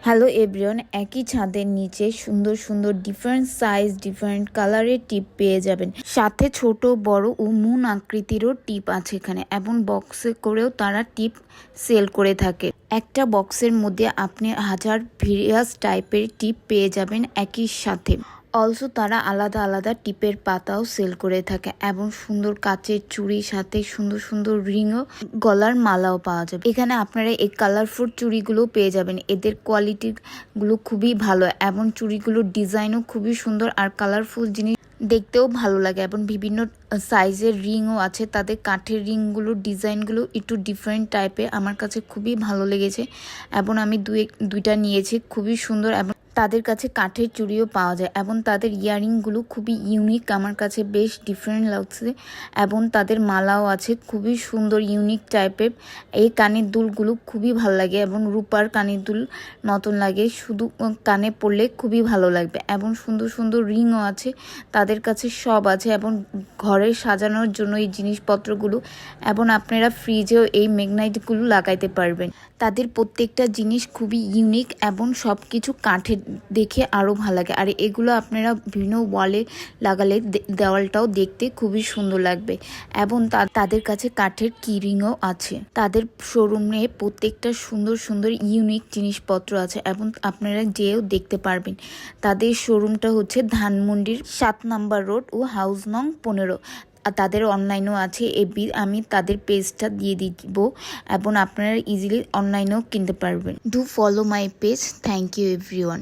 Hello everyone, একই ছাদের নিচে সুন্দর সুন্দর ডিফারেন্ট সাইজ ডিফারেন্ট কালারের টিপ পেয়ে যাবেন। সাথে ছোট বড় ও মুন আকৃতিরও টিপ আছে এখানে, এবং বক্সে করেও তারা টিপ সেল করে থাকে। একটা বক্সের মধ্যে আপনি হাজার ভেরিয়াস টাইপের টিপ পেয়ে যাবেন একই সাথে। অলসো তারা আলাদা আলাদা টিপের পাতাও সেল করে থাকে, এবং সুন্দর কাচের চুড়ির সাথে সুন্দর সুন্দর রিংও, গলার মালাও পাওয়া যাবে। এখানে আপনারা এই কালারফুল চুড়িগুলো পেয়ে যাবেন। এদের কোয়ালিটিগুলো খুবই ভালো, এবং চুড়িগুলোর ডিজাইনও খুবই সুন্দর আর কালারফুল জিনিস দেখতেও ভালো লাগে। এবং বিভিন্ন সাইজের রিংও আছে। তাদের কাঠের রিংগুলোর ডিজাইনগুলো একটু ডিফারেন্ট টাইপের, আমার কাছে খুবই ভালো লেগেছে এবং আমি দুইটা নিয়েছি, খুবই সুন্দর। এবং তাদের কাছে কাঠের চুড়িও পাওয়া যায়, এবং তাদের ইয়ারিংগুলো খুবই ইউনিক, আমার কাছে বেশ ডিফারেন্ট লাগছে। এবং তাদের মালাও আছে খুবই সুন্দর ইউনিক টাইপের। এই কানের দুলগুলো খুবই ভালো লাগে, এবং রূপার কানের দুল মতন লাগে, শুধু কানে পরলে খুবই ভালো লাগবে। এবং সুন্দর সুন্দর রিংও আছে তাদের কাছে, সব আছে। এবং ঘরে সাজানোর জন্য এই জিনিসপত্রগুলো, এবং আপনারা ফ্রিজেও এই ম্যাগনেটগুলো লাগাইতে পারবেন। তাদের প্রত্যেকটা জিনিস খুবই ইউনিক, এবং সব কিছু কাঠের, দেখে আরও ভালো লাগে। আর এগুলো আপনারা বিভিন্ন ওয়ালে লাগালে দেওয়ালটাও দেখতে খুবই সুন্দর লাগবে। এবং তাদের কাছে কাঠের কিরিংও আছে। তাদের শোরুমে প্রত্যেকটা সুন্দর সুন্দর ইউনিক জিনিসপত্র আছে, এবং আপনারা যেও দেখতে পারবেন। তাদের শোরুমটা হচ্ছে ধানমন্ডির 7 নম্বর রোড ও হাউস নং 15। আর তাদের অনলাইনও আছে। আমি তাদের পেজটা দিয়ে দিব, এবং আপনারা ইজিলি অনলাইনেও কিনতে পারবেন। Do follow my page. Thank you everyone.